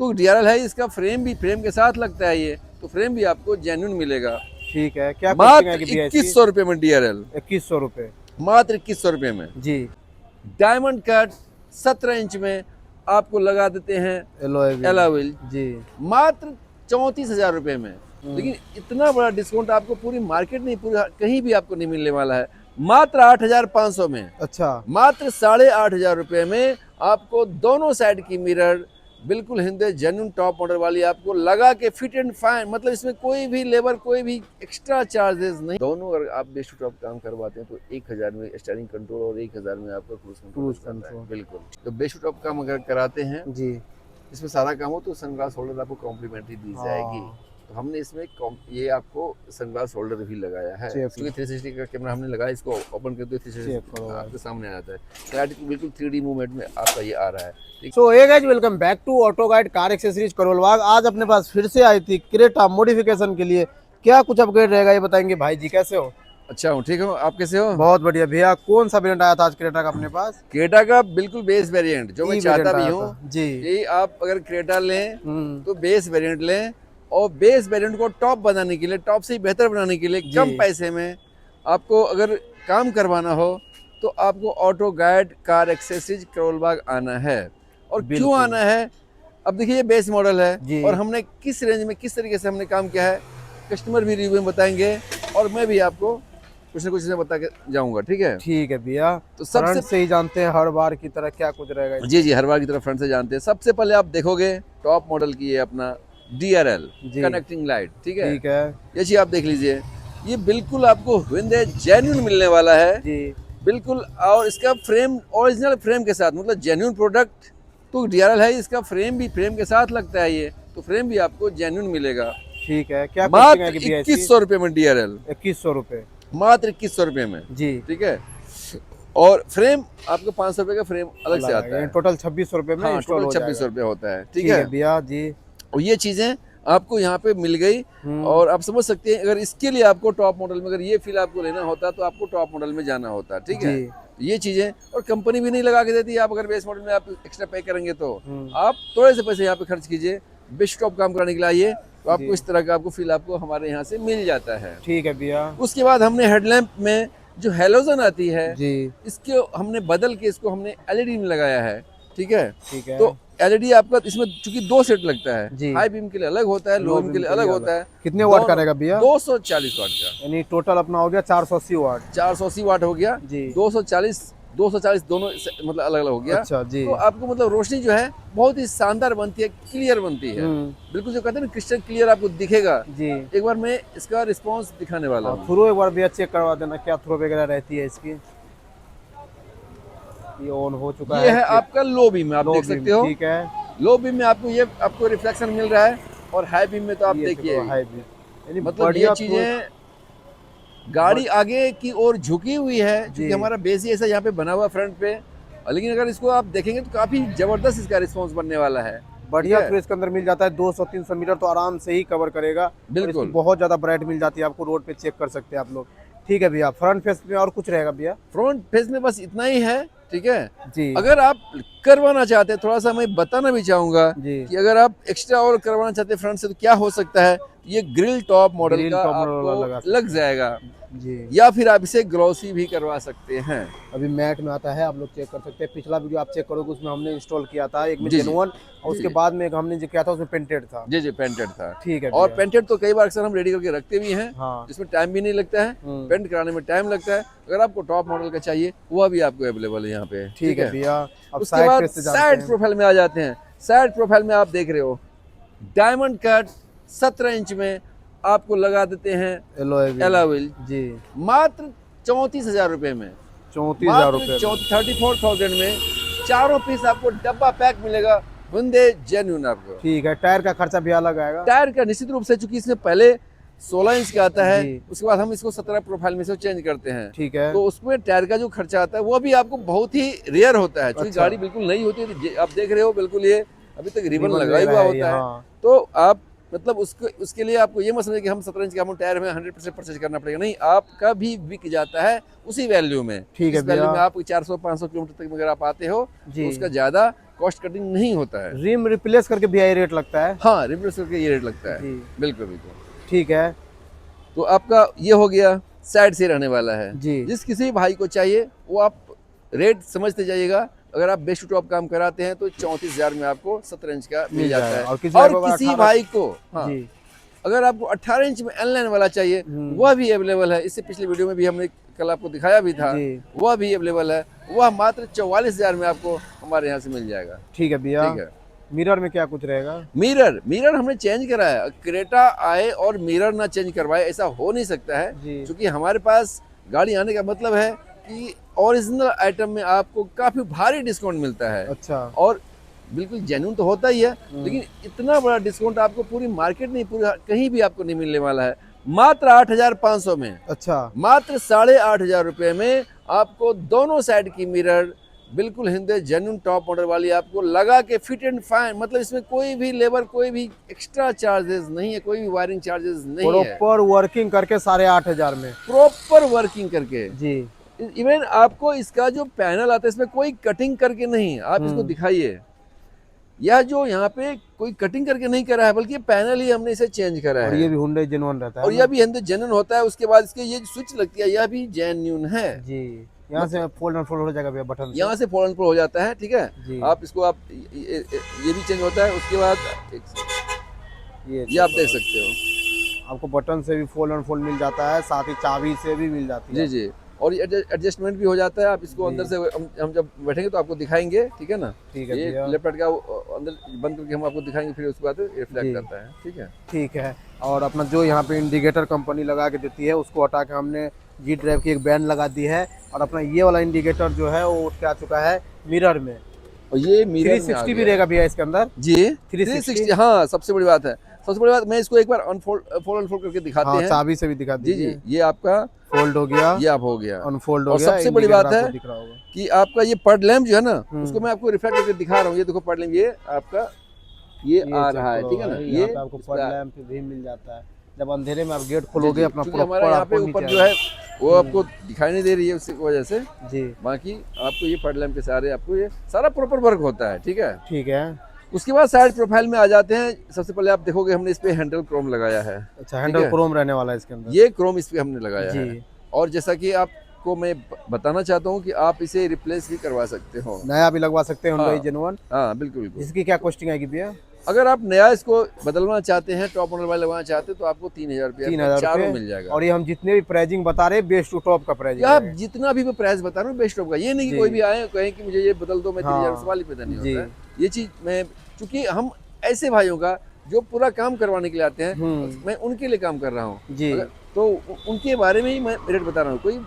तो DRL है, इसका फ्रेम भी फ्रेम के साथ लगता है ये, तो फ्रेम भी आपको जेन्युइन मिलेगा। ठीक है, क्या मात्र 2100 रुपए में DRL, 2100 रुपए मात्र 2100 रुपए में। जी। डायमंड कट 17 इंच में आपको लगा देते हैं एलॉय जी। मात्र 34,000 रुपए में। लेकिन इतना बड़ा डिस्काउंट आपको पूरी मार्केट नहीं, पूरी कहीं भी आपको नहीं मिलने वाला है। मात्र 8,500 में, अच्छा, मात्र 8,500 रुपए में आपको दोनों साइड की मिरर बिल्कुल हिंदे जेन्युइन टॉप मॉडल वाली आपको लगा के फिट एंड फाइन, मतलब इसमें कोई भी लेबर, कोई भी एक्स्ट्रा चार्जेस नहीं। दोनों अगर आप बेस टू टॉप काम करवाते हैं तो 1,000 में स्टीयरिंग कंट्रोल और 1,000 में आपका क्रूज कंट्रोल। बिल्कुल, तो बेस टू टॉप काम अगर कराते हैं जी, इसमें सारा काम हो तो सनग्लास होल्डर आपको कॉम्प्लीमेंटरी दी जाएगी। तो हमने इसमें ये आपको सनग्लास होल्डर भी लगाया है, क्योंकि 360 का कैमरा हमने लगाया, इसको ओपन करते 360 आपके सामने आ जाता है। क्लैरिटी बिल्कुल 3D मूवमेंट में आपका ये आ रहा है। So hey guys, welcome back to auto guide car accessories Karol Bagh. आज अपने पास फिर से आई थी क्रेटा मॉडिफिकेशन के लिए। क्या कुछ अपग्रेड रहेगा ये बताएंगे भाई जी। कैसे हो? अच्छा हूँ, ठीक हूँ, आप कैसे हो? बहुत बढ़िया भैया। कौन सा वेरिएंट आया था आज क्रेटा का अपने पास? क्रेटा का बिल्कुल बेस वेरिएंट जो मैं चाहता भी हूँ जी। ये आप अगर क्रेटा लें तो बेस वेरिएंट लें, और बेस वेरिएंट को टॉप बनाने के लिए, टॉप से बेहतर बनाने के लिए कम पैसे में आपको अगर काम करवाना हो तो आपको auto guide car accessories Karol Bagh आना है। और क्यों आना है? अब देखिए ये बेस मॉडल है और हमने किस रेंज में किस तरीके से हमने काम किया है, कस्टमर भी रिव्यू में बताएंगे और मैं भी आपको कुछ ना कुछ से बता के जाऊंगा। ठीक है? ठीक है भैया। तो सबसे से ही जानते हैं हर बार की तरह क्या कुछ रहेगा। जी जी, हर बार की तरह फ्रंट से जानते हैं। सबसे पहले आप देखोगे टॉप मॉडल की ये अपना DRL कनेक्टिंग लाइट। ठीक है, ठीक है, ये चीज आप देख लीजिए, ये बिल्कुल आपको हिंदे जेन्युइन मिलने वाला है जी, बिल्कुल। और इसका फ्रेम ओरिजिनल फ्रेम के साथ, मतलब जेन्युइन प्रोडक्ट। तो DRL है, इसका फ्रेम भी फ्रेम के साथ लगता है ये, तो फ्रेम भी आपको जेन्युइन मिलेगा। ठीक है, क्या मात्र 2100 रुपए में DRL, 2100 रुपए, मात्र 2100 रुपए में जी। ठीक है, और फ्रेम आपको 500 रुपए का फ्रेम अलग से आता है। टोटल 2600 रुपए में, टोटल 2600 रुपए होता है। ठीक है भैया जी। और ये चीजें आपको यहाँ पे मिल गई और आप समझ सकते हैं, अगर इसके लिए आपको टॉप मॉडल में अगर ये फील आपको लेना होता तो आपको टॉप मॉडल में जाना होता। ठीक है, ये चीजें, और कंपनी भी नहीं लगा के देती। आप अगर बेस मॉडल में आप एक्स्ट्रा पे करेंगे तो आप थोड़े से पैसे यहाँ पे खर्च कीजिए, बेस्ट टॉप काम कराने के लिए आइए, तो आपको इस तरह का आपको फील आपको हमारे यहाँ से मिल जाता है। ठीक है भैया। उसके बाद हमने हेडलैम्प में जो हेलोजन आती है जी, इसके हमने बदल के इसको हमने LED में लगाया है। ठीक है, ठीक है। तो LED आपका इसमें चूंकि 2 सेट लगता है, हाई बीम के लिए अलग होता है, लो बीम के लिए अलग होता है। कितने वाट का रहेगा भैया? 240 वाट का, यानी टोटल अपना हो गया 480 वाट। 480 वाट हो गया जी। 240 दोनों मतलब अलग अलग हो गया। अच्छा जी। तो आपको मतलब रोशनी जो है बहुत ही शानदार बनती है, क्लियर बनती है, बिल्कुल जो कहते हैं ना क्रिस्टल क्लियर आपको दिखेगा जी। एक बार मैं इसका रिस्पांस दिखाने वाला हूँ। थ्रो एक बार भैया चेक करवा देना, क्या थ्रो वगैरह रहती है इसकी। ये ऑन हो चुका है। ये है आपका लो बीम में, आप देख सकते हो। ठीक है, लो बीम में आपको ये आपको रिफ्लेक्शन मिल रहा है, और हाई बीम में तो आप देखिए मतलब ये चीजें गाड़ी आगे की ओर झुकी हुई है, क्योंकि हमारा बेस ही ऐसा यहाँ पे बना हुआ फ्रंट पे। लेकिन अगर इसको आप देखेंगे तो काफी जबरदस्त इसका रिस्पांस बनने वाला है। बढ़िया थ्रो इसके अंदर मिल जाता है, 200-300 मीटर तो आराम से ही कवर करेगा। बिल्कुल, बहुत ज्यादा ब्राइट मिल जाती है आपको, रोड पे चेक कर सकते हैं आप लोग। ठीक है भैया। फ्रंट फेस में और कुछ रहेगा भैया? फ्रंट फेस में बस इतना ही है। ठीक है जी। अगर आप करवाना चाहते हैं, थोड़ा सा मैं बताना भी चाहूंगा कि अगर आप एक्स्ट्रा और करवाना चाहते हैं फ्रंट से, तो क्या हो सकता है, ये ग्रिल टॉप मॉडल का आपको लग जाएगा जी, या फिर आप इसे ग्लॉसी भी करवा सकते हैं। अभी मैट में आता है, आप लोग चेक कर सकते हैं। पिछला वीडियो आप चेक करोगे, उसमें हमने इंस्टॉल किया था एक में जेन्युइन, और उसके बाद में हमने जो किया था उसमें पेंटेड था। जी जी, पेंटेड था। ठीक है, और पेंटेड तो कई बार अक्सर हम रेडी करके रखते भी हैं, जिसमें टाइम भी नहीं लगता है, पेंट कराने में टाइम लगता है। अगर आपको टॉप मॉडल का चाहिए, वह भी आपको अवेलेबल है यहाँ पे। ठीक है भैया। उसके बाद साइड प्रोफाइल में आ जाते हैं। साइड प्रोफाइल में आप देख रहे हो डायमंड कट 17 इंच में आपको लगा देते हैं एलॉय जी, मात्र 34,000 रुपए में। 34,000 रुपए, 34,000 में चारों पीस आपको डब्बा पैक मिलेगा, हिंदे जेन्युइन आपको। ठीक है, टायर का खर्चा भी अलग आएगा। टायर का निश्चित रूप से, चूंकि इसमें पहले 16 इंच का आता है, उसके बाद हम इसको 17 प्रोफाइल में से चेंज करते हैं। ठीक है, तो उसमें टायर का जो खर्चा आता है वो भी आपको बहुत ही रेयर होता है, क्योंकि गाड़ी बिल्कुल नई होती है। आप देख रहे हो बिल्कुल ये अभी तक रिबन लगा हुआ होता है। तो आप मतलब उसके लिए आपको ये मत समझिए कि हम 17 इंच का हम टायर में 100% परचेज करना पड़ेगा, नहीं, आपका भी बिक जाता है उसी वैल्यू में। ठीक है, वैल्यू में आप 400-500 किलोमीटर तक अगर आप आते हो तो उसका ज्यादा कॉस्ट कटिंग नहीं होता है। रिम रिप्लेस करके भी ये रेट लगता है? हाँ, रिप्लेस करके ये रेट लगता है। जी। बिल्कुल बिल्कुल। ठीक है तो आपका ये हो गया, साइड से रहने वाला है। जी। जिस किसी भी भाई को चाहिए वो आप रेट समझते जाइएगा। अगर आप बेस्ट टू टॉप काम कराते हैं तो 34,000 में आपको 17 इंच का मिल जाता है। और किसी भाई को हाँ, जी अगर आपको 18 इंच में एल लाइन वाला चाहिए वह भी अवेलेबल है। इससे पिछले वीडियो में भी हमने कल आपको दिखाया भी था, जी। वह भी अवेलेबल है। वह मात्र 44,000 में आपको हमारे यहाँ से मिल जाएगा। ठीक है भैया। ठीक है। मिरर में क्या कुछ रहेगा? मिरर हमने चेंज कराया। क्रेटा आए और मिरर ना चेंज करवाए ऐसा हो नहीं सकता है, जी। क्योंकि हमारे पास गाड़ी आने का मतलब है कि ओरिजिनल आइटम में आपको काफी भारी डिस्काउंट मिलता है। अच्छा। और बिल्कुल जेन्युइन तो होता ही है, लेकिन इतना बड़ा डिस्काउंट आपको पूरी मार्केट नहीं, पूरा कहीं भी आपको नहीं मिलने वाला है। मात्र 8,500 में, अच्छा, मात्र 8,500 रुपए में आपको दोनों साइड की मिरर बिल्कुल हिंदे जेन्युइन टॉप मॉडल वाली आपको लगा के फिट एंड फाइन। मतलब इसमें कोई भी लेबर, कोई भी एक्स्ट्रा चार्जेस नहीं है, कोई भी वायरिंग चार्जेस नहीं है। प्रॉपर वर्किंग करके 8,500 में, प्रॉपर वर्किंग करके जी। इवन आपको इसका जो पैनल आता है इसमें कोई कटिंग करके नहीं। आप इसको दिखाइए, यह जो यहाँ पे कोई कटिंग करके नहीं करा है, बल्कि पैनल ही हमने इसे चेंज करा और है। ये भी हुंडई जेन्युइन रहता है और यह भी हिंदे जेन्युइन होता है। उसके बाद इसके ये स्विच लगती है, यह भी जेन्युइन है जी। यहाँ से फोल्ड एंड फोल्ड हो जाएगा भैया बटन से। यहाँ से फोल्ड हो जाता है। ठीक है जी। आप इसको आप ये भी चेंज होता है। उसके बाद ये आप देख सकते हो, आपको बटन से भी फोल्ड एंड फोल्ड मिल जाता है, साथ ही चाबी से भी मिल जाती है। जी जी। और ये एडजस्टमेंट भी हो जाता है। आप इसको अंदर से हम जब बैठेंगे तो आपको दिखाएंगे। ठीक है ना? ठीक है ये भैया। लेफ्ट का अंदर बंद करके हम आपको दिखाएंगे, फिर उसके बाद रिफ्लेक्ट करता है। ठीक है। ठीक है। और अपना जो यहाँ पे इंडिकेटर कंपनी लगा के देती है उसको हटा के हमने जी ड्राइव की एक बैंड लगा दी है। और अपना ये वाला इंडिकेटर जो है वो उठ के आ चुका है मिरर में। और ये मिरर 360 भी रहेगा भैया इसके अंदर जी। 360। हाँ, सबसे बड़ी बात है। सबसे बड़ी बात, मैं इसको एक बार अनफोल्ड करके दिखाते हैं। चाबी से भी दिखा जी दीजिए। जी। ये आपका फोल्ड हो गया, ये आप हो गया, अनफोल्ड हो और गया। सबसे बड़ी बात है दिख रहा होगा कि आपका ये पड लैम्प जो है ना, उसको मैं आपको रिफ्लेक्ट करके दिखा रहा हूँ। ये देखो पड लैम्प, ये आपका ये आ रहा है। ठीक है ना? ये आपको पड लैंप भी मिल जाता है। जब अंधेरे में आप गेट खोलोगे अपना क्योंकि हमारा यहाँ पे ऊपर जो है वो आपको दिखाई नहीं दे रही है, उसी वजह से जी। बाकी आपको ये पड लैम्प के सारे आपको ये सारा प्रॉपर वर्क होता है। ठीक है। ठीक है। उसके बाद साइड प्रोफाइल में आ जाते हैं। सबसे पहले आप देखोगे हमने इस पे हैंडल क्रोम लगाया है। अच्छा, हैंडल क्रोम रहने वाला है इसके अंदर। ये क्रोम इस पे हमने लगाया जी। है। और जैसा कि आपको मैं बताना चाहता हूँ कि आप इसे रिप्लेस भी करवा सकते हो, नया भी लगवा सकते हैं हुंडई हाँ। जेन्युइन। हाँ बिल्कुल बिल्कुल। इसकी क्या कॉस्टिंग आएगी भैया? अगर आप नया इसको बदलना चाहते हैं, टॉप मॉडल वाले लगवाना चाहते हैं, तो आपको 3,000 रुपया चारों मिल जाएगा। और ये हम जितने भी प्राइसिंग बता रहे हैं बेस्ट टू टॉप का प्राइसिंग आप जितना भी मैं प्राइस बता रहा हूँ बेस्ट टॉप का। ये नहीं कि कोई भी आए कहे कि मुझे ये बदल दो, मैं 3,000 सवाल ही पैदा नहीं होता है। ये चीज मैं, चूंकि हम ऐसे भाइयों का जो पूरा काम करवाने के लिए आते हैं, मैं उनके लिए काम कर रहा हूँ जी। तो उनके बारे में ही मैं रेट बता रहा हूँ। कोई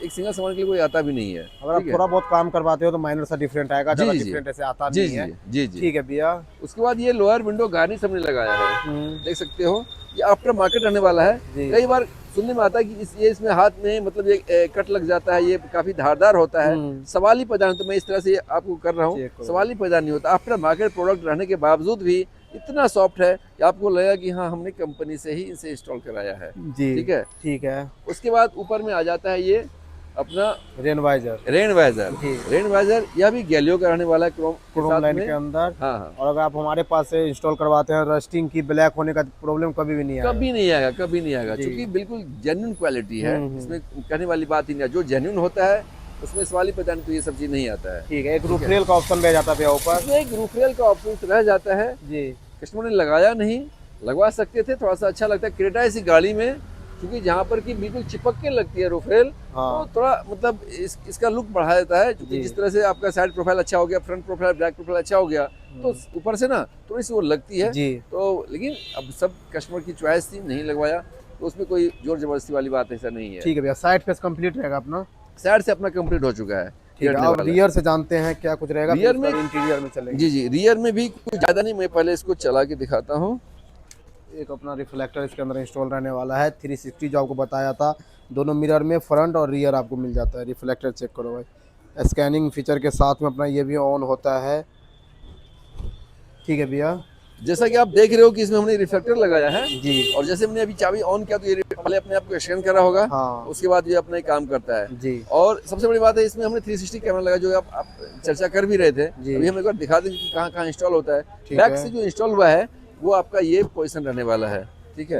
एक सिंगल सामान के लिए कोई आता भी नहीं है। अगर आप थोड़ा बहुत काम करवाते हो तो माइनर सा डिफरेंट आएगा, ज्यादा डिफरेंट ऐसे आता नहीं है। जी जी। ठीक है भैया। उसके बाद ये लोअर विंडो गार्निश हमने लगाया है, देख सकते हो। ये आफ्टर मार्केट रहने वाला है। कई बार सुनने में आता है कि ये इसमें हाथ में मतलब ये कट लग जाता है, ये काफी धारदार होता है, सवाल ही पैदा नहीं। तो मैं इस तरह से आपको कर रहा हूँ, सवाल ही पैदा नहीं होता। आफ्टर मार्केट प्रोडक्ट रहने के बावजूद भी इतना सॉफ्ट है कि आपको लगेगा कि हाँ हमने कंपनी से ही इसे इंस्टॉल कराया है। जी। ठीक है। ठीक है। उसके बाद ऊपर में आ जाता है ये अपना रेन वाइजर। यह भी गैलियो का रहने वाला है, क्रोम लाइन के अंदर। हाँ। और अगर आप हमारे पास से इंस्टॉल करवाते हैं, रस्टिंग की, ब्लैक होने का प्रॉब्लम कभी भी नहीं आएगा। कभी नहीं आएगा क्योंकि बिल्कुल जेन्युइन क्वालिटी है। इसमें कहने वाली बात ही नहीं है। जो जेन्युइन होता है उसमें सवाल ही पता नहीं, तो ये सब चीज नहीं आता है। ठीक है। एक रूफ रेल का ऑप्शन रह जाता है ऊपर, एक रूफ रेल का ऑप्शन रह जाता है जी। कस्टमर ने लगाया नहीं, लगवा सकते थे, थोड़ा सा अच्छा लगता है। क्रेटा ऐसी गाड़ी में क्योंकि जहाँ पर की बिल्कुल चिपक के लगती है रूफ रेल, तो थोड़ा मतलब इसका लुक बढ़ा देता है। क्योंकि जिस तरह से आपका साइड प्रोफाइल अच्छा हो गया, फ्रंट प्रोफाइल, बैक प्रोफाइल अच्छा हो गया, तो ऊपर से ना थोड़ी सी वो लगती है जी। तो लेकिन अब सब कस्टमर की चॉइस थी, नहीं लगवाया, तो उसमें कोई जोर जबरदस्ती वाली बात ऐसा नहीं है। ठीक है भैया। साइड फेस कंप्लीट रहेगा अपना? साइड से अपना कंप्लीट हो चुका है। ठीक है। अब रियर से जानते हैं क्या कुछ रहेगा। रियर में इंटीरियर में चलेंगे। जी जी। रियर में भी कुछ ज्यादा नहीं, मैं पहले इसको चला के दिखाता हूँ। एक अपना रिफ्लेक्टर इसके अंदर इंस्टॉल रहने वाला है, 360 जो आपको बताया था। दोनों मिरर में फ्रंट और रियर आपको मिल जाता है। रिफ्लेक्टर चेक करो भाई, स्कैनिंग फीचर के साथ में अपना ये भी ऑन होता है। ठीक है भैया। जैसा कि आप देख रहे हो कि इसमें हमने रिफ्लेक्टर लगाया है जी। और जैसे हमने अभी चाबी ऑन किया तो ये पहले अपने आप को स्कैन करा होगा, हाँ उसके बाद ये अपना काम करता है। जी और सबसे बड़ी बात है इसमें हमने 360 कैमरा लगा, जो आप चर्चा कर भी रहे थे, जी। अभी हम एक बार दिखा देंगे कि कहाँ कहाँ इंस्टॉल होता है। ठीक बैक है। से जो इंस्टॉल हुआ है वो आपका ये पोजीशन रहने वाला है, ठीक है।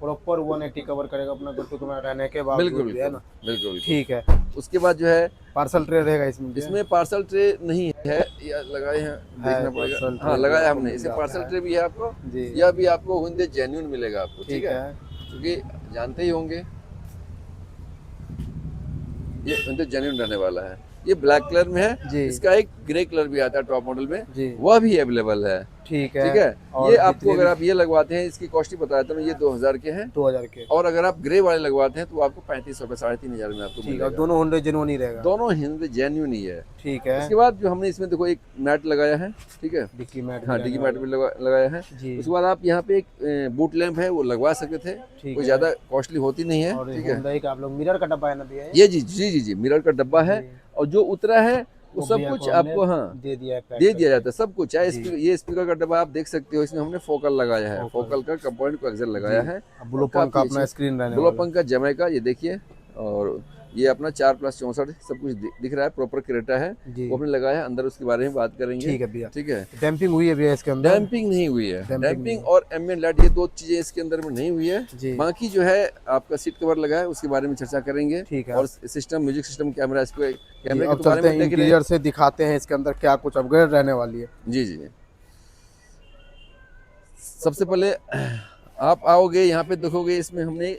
प्रॉपर 180 कवर करेगा अपना गट्टू कैमरा रहने के बाद, बिल्कुल है ना। बिल्कुल। ठीक है। उसके बाद जो है पार्सल ट्रे रहेगा इसमें क्या? इसमें पार्सल ट्रे नहीं है, या लगाए हैं देखना पड़ेगा। पार्सल हाँ ट्रे भी लगाया आपको हमने, मिल इसे जाता पार्सल है। ट्रे भी है आपको। जी यह भी आपको हिंदे जेन्युइन मिलेगा आपको, ठीक है। क्योंकि जानते ही होंगे ये हिंदे जेन्युइन रहने वाला है। ये ब्लैक कलर में है, जी इसका एक ग्रे कलर भी आता है टॉप मॉडल में, जी वह भी अवेलेबल है, ठीक है। ठीक है। और ये आपको जितने अगर भी आप ये लगवाते हैं, इसकी कॉस्ट ही बता देता हूँ, ये 2000 के हैं। 2000 के, और अगर आप ग्रे वाले लगवाते हैं तो आपको 3500 रुपये, 3500 में आपको ठीक है। मिलेगा। दोनों होंडे जेन्युइन ही रहेगा। दोनों हिंद जेन्युइन ही है। ठीक है। उसके बाद जो हमने इसमें देखो एक मैट लगाया है, ठीक है। डिक्की मैट हाँ, डिगी मैट भी लगाया है। जी। उसके बाद आप यहाँ पे एक बूट लैंप है वो लगवा सकते थे, ठीक कोई है। ज़्यादा कॉस्टली होती नहीं है, और ठीक है। Hyundai का आप लोग मिरर का डब्बा है ना भैया? ये जी जी जी जी मिरर का डब्बा है, जी। और जो उतरा है वो सब भैया कुछ को हमने आपको हाँ दे दिया है, पैक दे दिया करके। जाता है सब कुछ। चाहे जी। ये स्पीकर का डब्बा आप देख सकते हो, इसमें हमने फोकल लगाया है, फोकल। फोकल का कंपोनेंट को एक्सेल लगाया जी। है। अब ब्लू और पंख का काफी अपना अच्छे- स्क्रीन रहने ब्लू वाला है। पंख का जमैका, ये देखिए। और ये अपना 4+64 सब कुछ दिख रहा है, प्रॉपर क्रेटा है, जी। वो हमने लगाया है। अंदर उसके बारे में बात करेंगे, ठीक है भैया। ठीक है। डैम्पिंग हुई है भैया इसके अंदर? डैम्पिंग नहीं हुई है, डैम्पिंग डैम्पिंग और एम्बिएंट लाइट ये दो चीजें इसके अंदर में नहीं हुई है। जी। बाकी जो है आपका सीट कवर लगा है, उसके बारे में चर्चा करेंगे। ठीक है। और सिस्टम, म्यूजिक सिस्टम, कैमरा, इस पे जी, कैमरे अब के तो बारे चलते में हैं देख रहे हैं। इंटीरियर से, दिखाते हैं इसके अंदर क्या कुछ अपग्रेड रहने वाली है। जी जी। सबसे पहले आप आओगे यहाँ पे देखोगे, इसमें हमने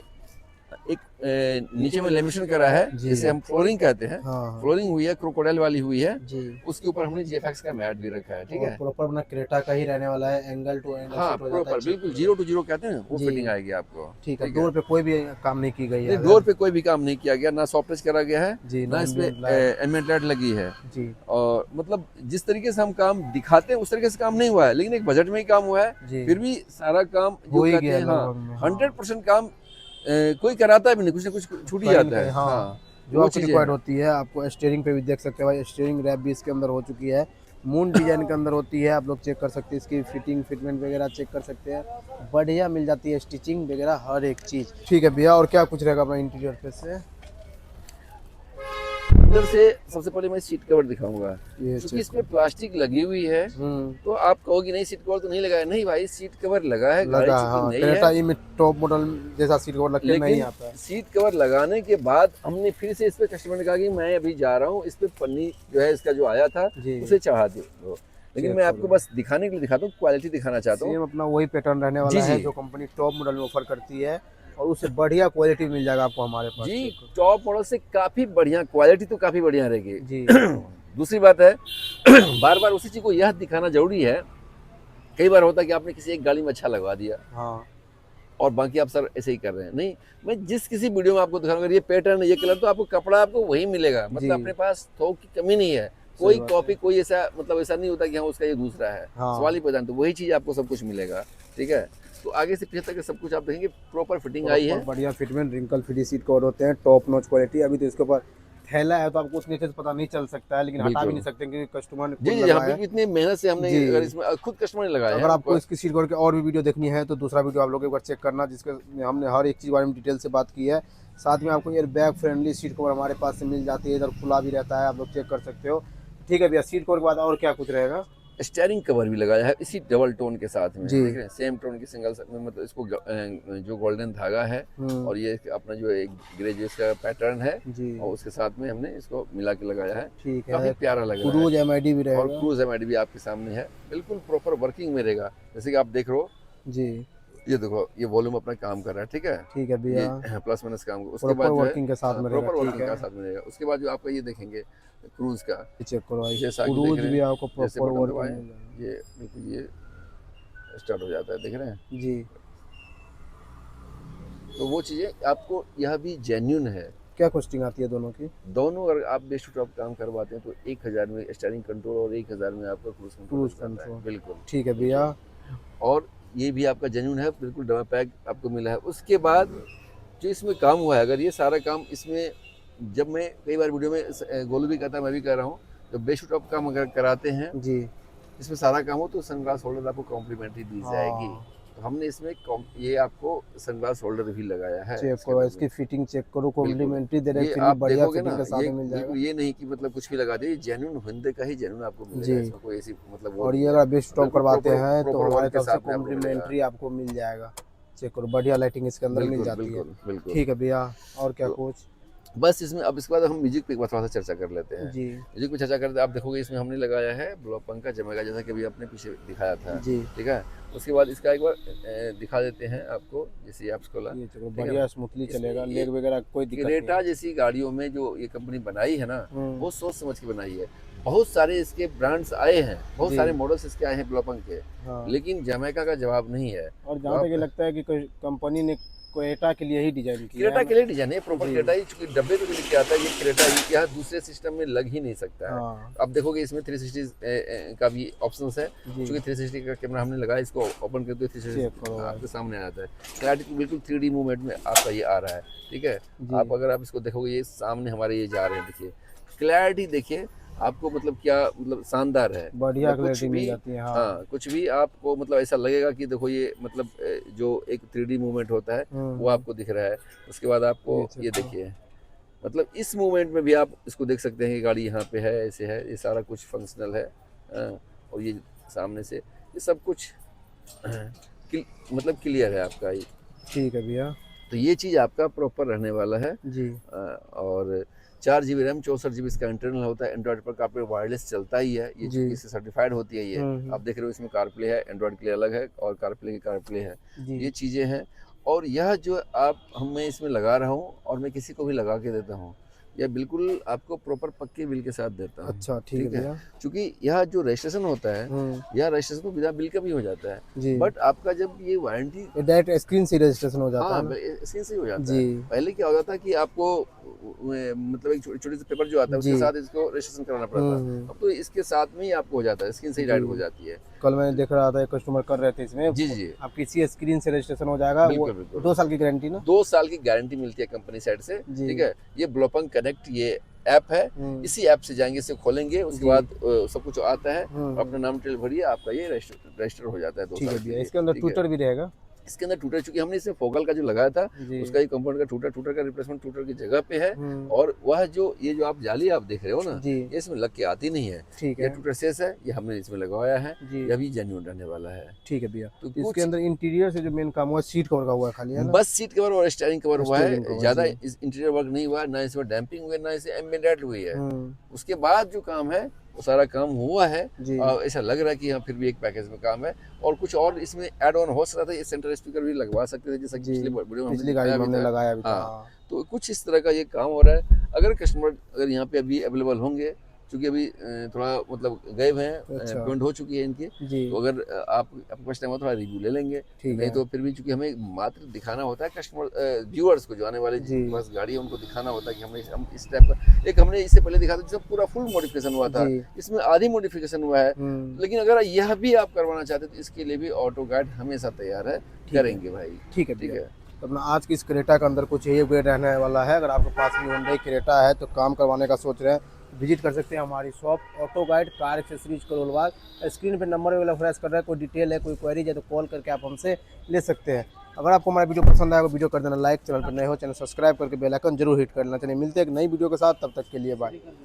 एक नीचे में लेमिनेशन करा है, जी। जिसे हम फ्लोरिंग कहते हैं। हाँ फ्लोरिंग हुई है, क्रोकोडाइल वाली हुई है। जी। उसके ऊपर हमने जीएफएक्स का मैट भी रखा है, ठीक है। प्रॉपर अपना क्रेटा का ही रहने वाला है, एंगल टू एंगल हाँ सेट हो जाता है। प्रॉपर बिल्कुल 0 to 0 कहते हैं, वो जी। फिटिंग आएगी आपको। ठीक है। डोर पे कोई भी काम नहीं की गई है? नहीं, डोर पे कोई भी काम नहीं किया गया, ना सॉफ्ट टच करा गया है, जी, ना ना इसमें ambient light। एम्बिएंट लाइट लगी है। जी और मतलब जिस तरीके से हम काम दिखाते हैं उस तरीके से काम नहीं हुआ है, लेकिन एक बजट में ही काम हुआ है। जी। फिर भी सारा काम हो जो ही कहते गया हैं, लगभग में, हाँ हाँ। 100% काम कोई कराता भी नहीं, कुछ ना कुछ छूट ही कहीं न जाता है। कहीं, हाँ। हाँ, जो वो आपको चीजें रिक्वायर्ड हैं। होती है। आपको स्टीयरिंग पे भी देख सकते हैं भाई, स्टीयरिंग रैप भी इसके अंदर हो चुकी है, मून डिजाइन के अंदर होती है। आप लोग चेक कर सकते हैं, इसकी फिटमेंट वगैरह चेक कर सकते हैं, बढ़िया मिल जाती है, स्टिचिंग वगैरह हर एक चीज़। ठीक है भैया, और क्या कुछ रहेगा अपना इंटीरियर पे से? अंदर से सबसे पहले मैं सीट कवर दिखाऊंगा, ये क्योंकि चेक इसमें प्लास्टिक लगी हुई है। तो आप कहोगे नहीं सीट कवर तो नहीं लगाया, नहीं भाई सीट कवर लगा है, गाड़ी लगा, चूंकि हाँ। नई क्रेटा है, ई में टॉप मॉडल जैसा सीट कवर लग के नहीं लेकिन आता है। सीट कवर लगाने के बाद हमने फिर से इस पे कस्टमर ने कहा कि मैं अभी जा रहा हूँ, इस पे पन्नी जो है इसका जो आया था जी। उसे चढ़ा दो। लेकिन चेक मैं करो। आपको बस दिखाने के लिए दिखाता हूँ, क्वालिटी दिखाना चाहता हूँ। सेम अपना वही पैटर्न रहने वाला जी, है जी। जो कंपनी टॉप मॉडल में ऑफर करती है, और उससे बढ़िया क्वालिटी मिल जाएगा आपको हमारे पास। जी, टॉप मॉडल से काफी बढ़िया क्वालिटी, तो काफी बढ़िया रहेगी जी। दूसरी बात है बार बार उसी चीज को यह दिखाना जरूरी है। कई बार होता है कि आपने किसी एक गाड़ी में अच्छा लगवा दिया हाँ और बाकी आप सर ऐसे ही कर रहे हैं। नहीं, मैं जिस किसी वीडियो में आपको दिखाऊंगा, ये पैटर्न, ये कलर, तो आपको कपड़ा आपको वही मिलेगा। जी। मतलब अपने पास थोक की कमी नहीं है, कोई बात कॉपी, कोई ऐसा मतलब ऐसा नहीं होता कि हाँ उसका ये दूसरा है। हाँ। सवाल ही पैदा, तो वही चीज आपको सब कुछ मिलेगा, ठीक है। तो आगे से पीछे तक सब कुछ आप देखेंगे, प्रॉपर फिटिंग आई है। बढ़िया fitment, wrinkle free seat cover होते हैं, टॉप नॉच क्वालिटी। अभी तो इसके ऊपर थैला है तो आपको उस नीचे से पता नहीं चल सकता है, लेकिन हटा बिल्कुल। भी नहीं सकते क्योंकि कस्टमर ने जी खुद जी, लगाया हम है। भी इतनी मेहनत से हमने, जी। अगर इसमें खुद कस्टमर ने लगाया है। अगर आपको इसकी सीट कवर की और भी वीडियो देखनी है तो दूसरा वीडियो आप लोग एक बार चेक करना, जिसके हमने हर एक चीज़ बारे में डिटेल से बात की है। साथ में आपको air bag friendly seat cover हमारे पास से मिल जाती है, इधर खुला भी रहता है, आप लोग चेक कर सकते हो। ठीक है भैया, सीट कवर के बाद और क्या कुछ रहेगा? स्टीयरिंग कवर भी लगाया है इसी डबल टोन के साथ में, जी। देख रहे हैं, सेम टोन की सिंगल में, मतलब इसको जो गोल्डन धागा है और ये अपना जो एक ग्रे जो इसका पैटर्न है, जी। और उसके साथ में हमने इसको मिला के लगाया है। ठीक काफी है। प्यारा लग रहा क्रूज है। एमआईडी भी और रहेगा। क्रूज एमआईडी भी आपके सामने है, बिल्कुल प्रॉपर वर्किंग में रहेगा। जैसे कि आप देख रहे हो, जी। ये देखो, ये वॉल्यूम अपना काम कर रहा है, ठीक है। ठीक है भैया, ये प्लस माइनस काम, उसके प्रॉपर बाद जो है वर्किंग के साथ में रहेगा। प्रॉपर ठीक वर्किंग है, का साथ में रहेगा। उसके बाद जो आपका ये देखेंगे क्रूज का, चेक करो भाई, जैसा कि देख क्रूज रहे हैं, भी आपको जैसे प्रॉपर बटन वर्किंग दबाएं, मिल जाएगा। ये बिल्कुल ये स्टार्ट हो जाता है, देख रहे हैं। जी। तो वो चीज़ें आपको, यह भी जेन्युइन है। क्या कॉस्टिंग आती है दोनों की? दोनों अगर आप बेस टू टॉप काम करवाते हैं तो 1000 में स्टीयरिंग कंट्रोल और 1000 में आपका क्रूज क्रूज कंट्रोल कंट्रोल। बिल्कुल। ठीक है भैया। और ये भी आपका जेन्युइन है, बिल्कुल डबल पैक आपको मिला है। उसके बाद जो इसमें काम हुआ है, अगर ये सारा काम इसमें, जब मैं कई बार वीडियो में गोलू भी कहता है, मैं भी कह रहा हूँ, जब बेस टू टॉप काम अगर कराते हैं जी। इसमें सारा काम हो तो सनग्लास होल्डर आपको कॉम्प्लीमेंट्री दी जाएगी। तो हमने इसमें ये आपको सनग्लास होल्डर भी लगाया है। चेक इसके करो, अंदर इसकी में। फिटिंग चेक करो, बिल्कुल। कॉम्प्लीमेंट्री दे रहे ये हैं, आप बढ़िया देखोगे फिटिंग ना, के साथ ये में मिल जाएगा। बिल्कुल ये नहीं कि मतलब कुछ भी लगा दे, जेन्युइन हिंदे का ही जेन्युइन आपको जी। मिलेगा, इसमें कोई ऐसी मतलब वो और नहीं ये है। अगर अभी स्टॉप बिल्कुल करवाते proper- हैं तो proper हमारे work के तरफ से साथ में आपको मिलेगा। कॉम्प्लीमेंट्री आपको मिल जाएगा। चेक करो, बढ़िया लाइटिंग इसके अंदर मिल बिल्कुल जाती है। बिल्कुल बिल्कुल। ठीक है भैया, और क्या तो कुछ? बस इसमें अब इसके बाद हम म्यूजिक पे एक बार थोड़ा सा चर्चा कर लेते हैं। जी म्यूजिक पे चर्चा करते आप देखोगे इसमें हमने लगाया है ब्लॉपंक का जमेगा, जैसा कि अभी आपने पीछे दिखाया था। जी। ठीक है, उसके बाद इसका एक बार दिखा देते हैं आपको, जैसे ये आप खोला। ये चलो ठीक है बढ़िया ना? स्मूथली इसमें चलेगा, ये लेग वगैरह कोई दिक्कत नहीं क्रेटा है। जैसी गाड़ियों में जो ये कंपनी बनाई है ना, हम्म। वो सोच समझ के बनाई है। बहुत सारे इसके ब्रांड्स आए हैं, बहुत जी। सारे मॉडल्स इसके आए हैं ब्लॉपंक के, हाँ। लेकिन जमैका का जवाब नहीं है। और तो जहाँ तक आप ये लगता है कि कोई कंपनी ने क्रेटा के लिए ही डिजाइन किया क्रेटा है के लिए डिजाइन है, प्रॉपर जी। क्रेटा ही, चूंकि डब्बे पे भी लिख के आता है ये क्रेटा ही, यहाँ दूसरे सिस्टम में लग ही नहीं सकता है। हाँ। आप देखोगे इसमें 360 का भी ऑप्शंस है, जी। चूंकि 360 का कैमरा हमने लगाया, इसको ओपन करते हुए चेक 360 करो आपके सामने आ जाता है। क्लैरिटी बिल्कुल 3D मूवमेंट में आपका ये आ रहा है। ठीक है, जी। आप अगर आप इसको देखोगे, ये सामने हमारे ये जा रहे हैं, देखिए क्लैरिटी देखिए आपको, मतलब क्या मतलब शानदार है। बढ़िया मतलब कुछ क्लैरिटी मिल भी जाती है। हाँ। हाँ, कुछ भी आपको मतलब ऐसा लगेगा कि देखो ये मतलब जो एक 3D मूवमेंट होता है वो आपको दिख रहा है। उसके बाद आपको ये देखिए, मतलब इस मूवमेंट में भी आप इसको देख सकते हैं कि गाड़ी यहाँ पे है, ऐसे है, ये सारा कुछ फंक्शनल है। और ये सामने से ये सब कुछ मतलब क्लियर है आपका ये। ठीक है भैया। तो ये चीज़ आपका प्रॉपर रहने वाला है। जी। और 4 GB रैम, 64 GB इसका इंटरनल होता है। एंड्रॉइड पर काफ़ी वायरलेस चलता ही है ये, जी। चूँकि इससे सर्टिफाइड होती है ये। आप देख रहे हो इसमें कारप्ले है, एंड्रॉइड के लिए अलग है और कारप्ले की कारप्ले है, जी। ये चीज़ें हैं। और यह जो आप मैं इसमें लगा रहा हूँ और मैं किसी को भी लगा के देता हूँ, यह बिल्कुल आपको प्रॉपर पक्के बिल के साथ देता हूँ। अच्छा ठीक है भैया। क्योंकि यह जो रजिस्ट्रेशन होता है, यह रजिस्ट्रेशन तो बिना बिल का भी हो जाता है, जी। बट आपका जब ये वारंटी डायरेक्ट स्क्रीन से रजिस्ट्रेशन हो जाता है ना? स्क्रीन से ही हो जाता जी। है। पहले क्या होता था कि आपको मतलब एक छोटी सी पेपर जो आता है उसके जी। साथ इसको रजिस्ट्रेशन कराना पड़ता है। अब तो इसके साथ में ही आपको हो जाता है, स्क्रीन से ही डायरेक्ट हो जाती है। कल मैंने देख रहा था, एक कस्टमर कर रहे थे इसमें। जी जी, आप किसी स्क्रीन से रजिस्ट्रेशन हो जाएगा। वो बिल्कुल बिल्कुल। 2 साल की गारंटी ना? 2 साल की गारंटी मिलती है कंपनी साइड से। जी। ठीक है, ये ब्लॉपंक कनेक्ट ये ऐप है, इसी ऐप से जाएंगे, इसे खोलेंगे, उसके बाद सब कुछ आता है, अपना नाम डिटेल भरिए, आपका ये रजिस्टर हो जाता है 2 ठीक साल है के भैया। लिए। इसके अंदर ठीक है? ट्विटर भी रहेगा? इसके अंदर टूटर, चूंकि हमने इसे फोकल का जो लगाया था जी। उसका ये कंपाउंड का टूटर का रिप्लेसमेंट टूटर की जगह पे है। हम्म। और वह जो ये जो आप जाली आप देख रहे हो ना, जी। ये इसमें लग के आती नहीं है। ठीक ये है टूटर सेस है, ये हमने इसमें लगवाया है, जी। यह भी जेन्युइन रहने वाला है। ठीक है भैया। तो इसके कुछ अंदर इंटीरियर से जो मेन काम हुआ है, सीट कवर का हुआ है खाली, है ना? बस सीट कवर और स्टीयरिंग कवर हुआ स्टीयरिंग है, कवर, ज्यादा जी। इस इंटीरियर वर्क नहीं हुआ है, ना इसमें डैम्पिंग हुई है, ना इसे एम्बेडेड हुई है। हम्म। उसके बाद जो काम है वो सारा काम हुआ है। जी। और ऐसा लग रहा है कि हाँ फिर भी एक पैकेज में काम है, और कुछ और इसमें ऐड ऑन हो सकता था। ये सेंटर स्पीकर भी लगवा सकते थे, जैसा कि जी। पिछली वीडियो में पिछली गाड़ी में हमने लगाया भी था। हाँ, तो कुछ इस तरह का ये काम हो रहा है। अगर कस्टमर अगर यहाँ पे अभी अवेलेबल होंगे, क्योंकि अभी थोड़ा मतलब गए हुए हैं, अच्छा। पेमेंट हो चुकी है इनकी, जी। तो अगर आपके पास टाइम हो थोड़ा रिव्यू ले लेंगे। ठीक नहीं है। तो फिर भी चूंकि हमें मात्र दिखाना होता है कस्टमर व्यूअर्स को, जो आने वाले जी। जिनके पास गाड़ी है उनको दिखाना होता है कि हम इस टाइप का एक हमने इससे पहले दिखा था जिसमें पूरा फुल मॉडिफिकेशन हुआ था, जी। इसमें आधी मॉडिफिकेशन हुआ है। लेकिन अगर यह भी आप करवाना चाहते तो इसके लिए भी ऑटो गाइड हमेशा तैयार है, करेंगे भाई। ठीक है ठीक भैया। है, तो अपना आज की इस क्रेटा के अंदर कुछ यही अपडेट रहने वाला है। अगर आपके पास भी हुंडई क्रेटा है तो काम करवाने का सोच रहे हैं, विजिट कर सकते हैं हमारी shop auto guide car accessories Karol Bagh. Screen पे नंबर वगैरह फ्लैश कर रहा है, कोई डिटेल है, कोई क्वेरी है तो कॉल करके आप हमसे ले सकते हैं। अगर आपको हमारा वीडियो पसंद आएगा, वीडियो कर देना लाइक, चैनल पर नए हो चैनल सब्सक्राइब करके बेल आइकन जरूर हिट कर लेना। चलिए मिलते हैं एक नई वीडियो के साथ, तब तक के लिए बाय।